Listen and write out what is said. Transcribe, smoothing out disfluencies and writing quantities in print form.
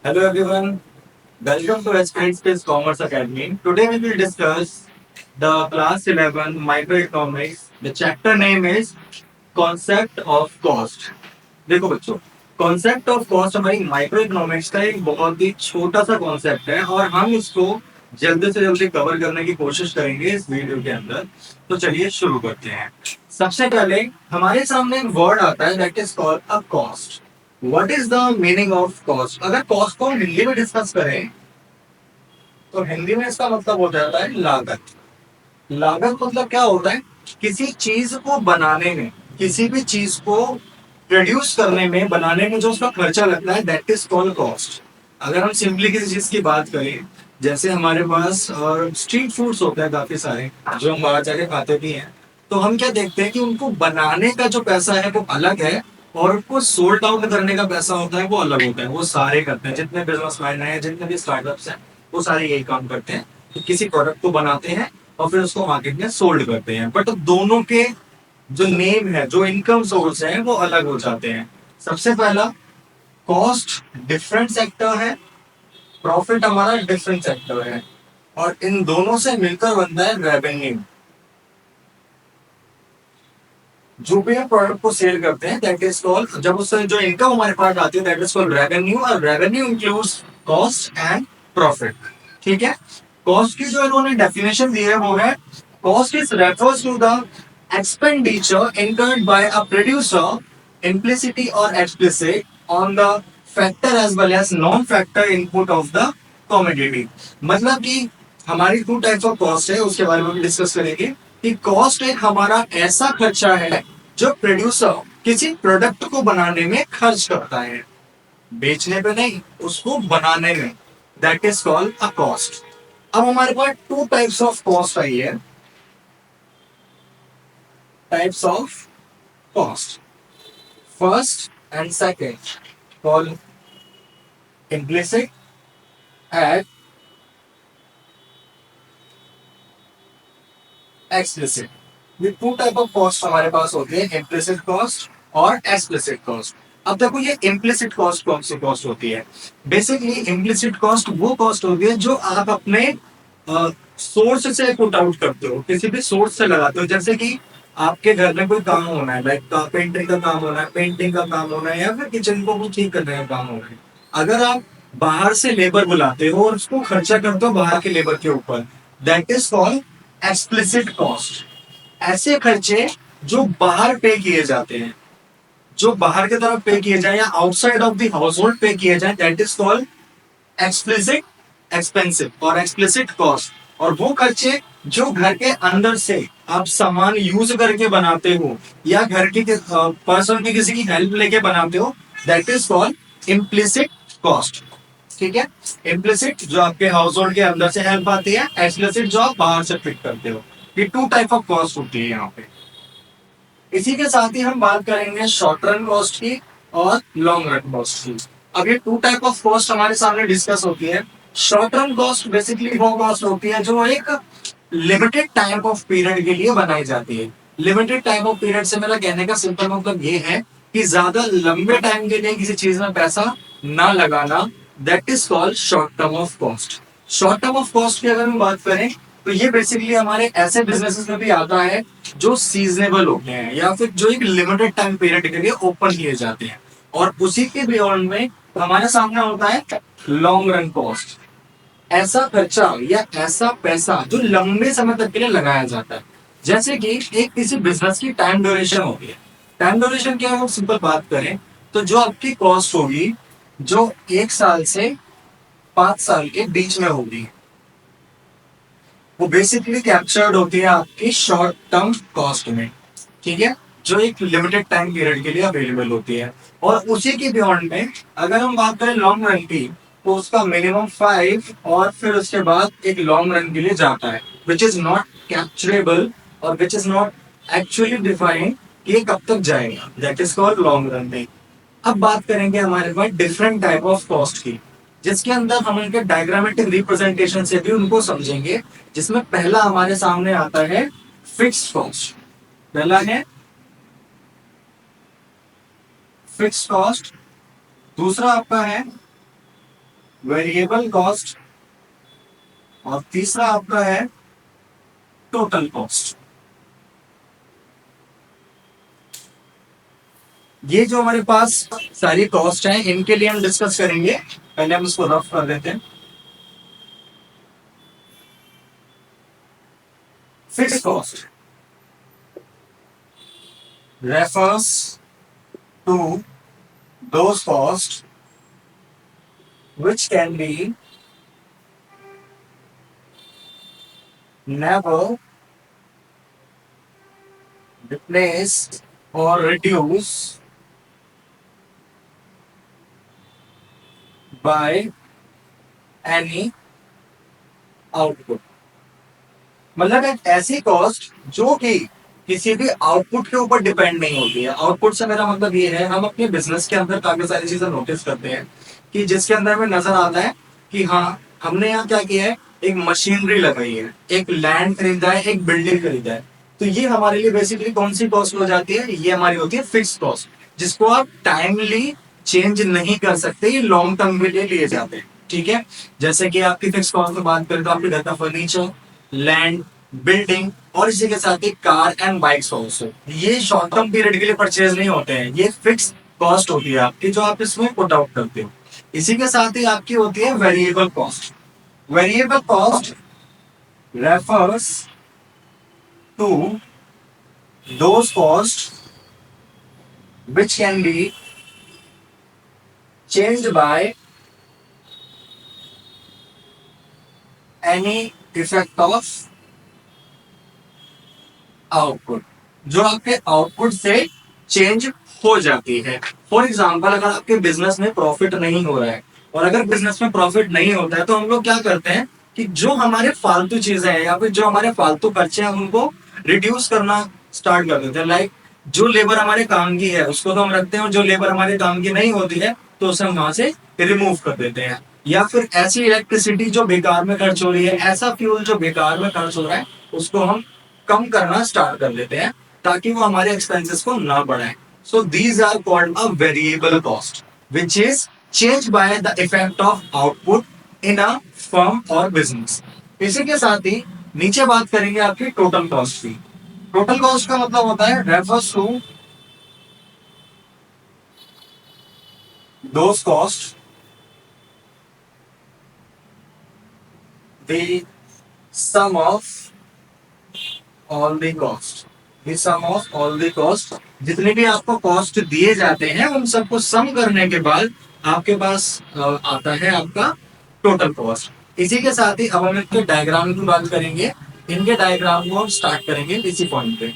Hello everyone, welcome to Aspirant Space Commerce Academy. Today we will discuss the class 11 microeconomics. The chapter name is Concept of Cost. देखो बच्चों, concept of cost हमारी micro economics का एक बहुत ही छोटा सा concept है और हम इसको जल्दी से जल्दी कवर करने की कोशिश करेंगे इस वीडियो के अंदर। तो चलिए शुरू करते हैं। सबसे पहले हमारे सामने एक वर्ड आता है that is called a cost. What is the meaning of cost? अगर कॉस्ट को हम हिंदी में डिस्कस करें तो हिंदी में इसका मतलब हो जाता है लागत। लागत मतलब क्या होता है? किसी चीज को बनाने में, किसी भी चीज को प्रोड्यूस करने में, बनाने में जो उसका खर्चा लगता है दैट इज कॉल्ड कॉस्ट। अगर हम सिंपली किसी चीज की बात करें, जैसे हमारे पास स्ट्रीट फूड्स होते हैं काफी सारे जो हम बाहर जाके खाते भी हैं, तो हम क्या देखते हैं कि उनको बनाने का जो पैसा है वो अलग है और उनको सोल्ड आउट करने का पैसा होता है वो अलग होता है। वो सारे करते हैं, जितने बिजनेसमैन हैं, जितने भी स्टार्टअप्स हैं, वो सारे यही काम करते हैं कि किसी प्रोडक्ट को बनाते हैं और फिर उसको मार्केट में सोल्ड करते हैं। बट दोनों के जो नेम है, जो इनकम सोर्स है, वो अलग हो जाते हैं। सबसे पहला, कॉस्ट डिफरेंट सेक्टर है, प्रॉफिट हमारा डिफरेंट सेक्टर है, और इन दोनों से मिलकर बनता है रेवेन्यू। जो भी हम प्रोडक्ट को सेल करते हैं दैट इज कॉल्ड, जब उससे जो इनकम हमारे पास आती है दैट इज कॉल्ड रेवेन्यू, और revenue includes cost and profit. ठीक है। कॉस्ट की जो इन्होंने डेफिनेशन दी है वो है, cost is refers to the expenditure incurred by a producer implicitly और explicit on the factor as well as non factor input of the commodity. मतलब कि हमारी टू टाइप्स ऑफ कॉस्ट है, उसके बारे में भी डिस्कस करेंगे कि कॉस्ट एक हमारा ऐसा खर्चा है जो प्रोड्यूसर किसी प्रोडक्ट को बनाने में खर्च करता है, बेचने पे नहीं, उसको बनाने में। That is called a cost. अब हमारे पास टू टाइप्स ऑफ कॉस्ट आई है। Types of cost, first and second, called implicit and explicit. ये टू टाइप ऑफ कॉस्ट हमारे पास होती है, इम्प्लिसिट कॉस्ट और एक्सप्लिसिट कॉस्ट। अब देखो ये इम्प्लिसिट कॉस्ट कौन सी कॉस्ट होती है? बेसिकली इम्प्लिसिट कॉस्ट वो कॉस्ट होती है जो आप अपने सोर्स से पुट आउट करते हो, किसी भी सोर्स से लगाते हो। जैसे कि आपके घर में कोई काम होना है, लाइक पेंटिंग का काम होना है, पेंटिंग का काम होना है, या फिर किचन को कुछ ठीक करने का काम होना है। अगर आप बाहर से लेबर बुलाते हो और उसको खर्चा करते हो बाहर के लेबर के ऊपर, that is called explicit cost. ऐसे खर्चे जो बाहर पे किए जाते हैं, जो बाहर की तरफ पे किए जाए या outside of the house hold पे किए जाए, that is called explicit expensive और एक्सप्लिसिट कॉस्ट। और वो खर्चे जो घर के अंदर से आप सामान यूज करके बनाते हो या घर की पर्सन की किसी की हेल्प लेके बनाते हो, that is called implicit cost. ठीक है। इम्प्लिसिट जो आपके हाउस होल्ड के अंदर से हेल्प आती है, एक्सप्लिसिट जो आप बाहर से पिक करते हो। ये टू टाइप ऑफ कॉस्ट होती है यहाँ पे। इसी के साथ ही हम बात करेंगे शॉर्ट रन कॉस्ट की और लॉन्ग रन कॉस्ट की। अब ये टू टाइप ऑफ कॉस्ट हमारे सामने डिस्कस होती है। शॉर्ट रन कॉस्ट बेसिकली वो कॉस्ट होती है जो एक लिमिटेड टाइम ऑफ पीरियड के लिए बनाई जाती है। लिमिटेड टाइम ऑफ पीरियड से मेरा कहने का सिंपल मतलब ये है कि ज्यादा लंबे टाइम के लिए किसी चीज में पैसा ना लगाना, that is called short term of cost. Short term of cost की अगर हम बात करें तो ये बेसिकली हमारे ऐसे बिजनेसेस में भी आता है जो सीजनेबल होते हैं या फिर जो एक लिमिटेड टाइम पीरियड के लिए ओपन किए जाते हैं। और उसी के बियॉन्ड में हमारे सामने होता है लॉन्ग रन कॉस्ट। ऐसा खर्चा या ऐसा पैसा जो लंबे समय तक के लिए लगाया जाता है। जैसे कि एक किसी बिजनेस की टाइम ड्यूरेशन होती है। टाइम ड्यूरेशन क्या है, हम सिंपल बात करें तो जो आपकी कॉस्ट होगी, जो 1 साल से 5 साल के बीच में होगी, वो बेसिकली कैप्चर्ड होती है आपकी शॉर्ट टर्म कॉस्ट में। ठीक है। जो एक लिमिटेड टाइम पीरियड के लिए अवेलेबल होती है। और उसी के बियॉन्ड में अगर हम बात करें लॉन्ग रन की, तो उसका मिनिमम 5 और फिर उसके बाद एक लॉन्ग रन के लिए जाता है विच इज नॉट कैप्चरेबल और which is not actually defined कि ये कब तक जाएगा, that is called long run में। अब बात करेंगे हमारे पास डिफरेंट टाइप ऑफ कॉस्ट की, जिसके अंदर हम उनके डायग्रामेटिक रिप्रेजेंटेशन से भी उनको समझेंगे। जिसमें पहला हमारे सामने आता है फिक्स्ड कॉस्ट। पहला है फिक्स्ड कॉस्ट। दूसरा आपका है वेरिएबल कॉस्ट और तीसरा आपका है टोटल कॉस्ट। ये जो हमारे पास सारी कॉस्ट है इनके लिए हम डिस्कस करेंगे। पहले हम इसको रफ कर देते हैं। Fix cost refers to those costs which can be never replaced or reduced by any output। मतलब एक ऐसी कॉस्ट जो कि किसी भी आउटपुट के ऊपर डिपेंड नहीं होती है। आउटपुट से मेरा मतलब ये है, हम अपने बिजनेस के अंदर काफी सारी चीजें नोटिस करते हैं कि जिसके अंदर में नजर आता है कि हाँ हमने यहाँ क्या किया है, एक मशीनरी लगाई है, एक लैंड खरीदा है, एक बिल्डिंग खरीदा है। तो ये हमारे लिए बेसिकली कौन सी कॉस्ट हो जाती है, ये हमारी होती है फिक्स कॉस्ट, जिसको आप टाइमली चेंज नहीं कर सकते, ये लॉन्ग टर्म के लिए लिए जाते हैं। ठीक है, जैसे कि आपकी फिक्स कॉस्ट की बात करें तो आपके घर का फर्नीचर, लैंड, बिल्डिंग और इसी के साथ ही कार एंड बाइक्स ऑल्सो, ये शॉर्ट टर्म पीरियड के लिए परचेज नहीं होते हैं, ये फिक्स कॉस्ट होती है आपकी जो आप इसमें पुट आउट करते हो। इसी के साथ ही आपकी होती है variable cost. Variable cost refers to those cost which can be changed by any effect of output, जो आपके आउटपुट से चेंज हो जाती है। फॉर एग्जाम्पल, अगर आपके बिजनेस में प्रॉफिट नहीं हो रहा है, और अगर बिजनेस में प्रॉफिट नहीं होता है तो हम लोग क्या करते हैं कि जो हमारे फालतू चीजें हैं या फिर जो हमारे फालतू खर्चे हैं उनको रिड्यूस करना स्टार्ट कर देते हैं। लाइक जो लेबर हमारे काम की है उसको तो हम रखते हैं, और जो लेबर हमारे काम की नहीं होती है तो उसे हम वहां से रिमूव कर देते हैं। या फिर ऐसी इलेक्ट्रिसिटी जो बेकार में खर्च हो रही है, ऐसा फ्यूल जो बेकार में खर्च हो रहा है, उसको हम कम करना स्टार्ट कर देते हैं ताकि वो हमारे एक्सपेंसेस को ना बढ़ाए। So these are called a variable cost which is change by the effect of output in a firm और बिजनेस। इसी के साथ ही नीचे बात करेंगे आपकी टोटल कॉस्ट की। टोटल कॉस्ट का मतलब होता है refers to those cost the sum of all the cost, the sum of all the cost, जितने भी आपको कॉस्ट दिए जाते हैं उन सबको सम करने के बाद आपके पास आता है आपका टोटल कॉस्ट। इसी के साथ ही अब हम इनके डायग्राम की बात करेंगे। इनके डायग्राम को हम स्टार्ट करेंगे इसी पॉइंट पे।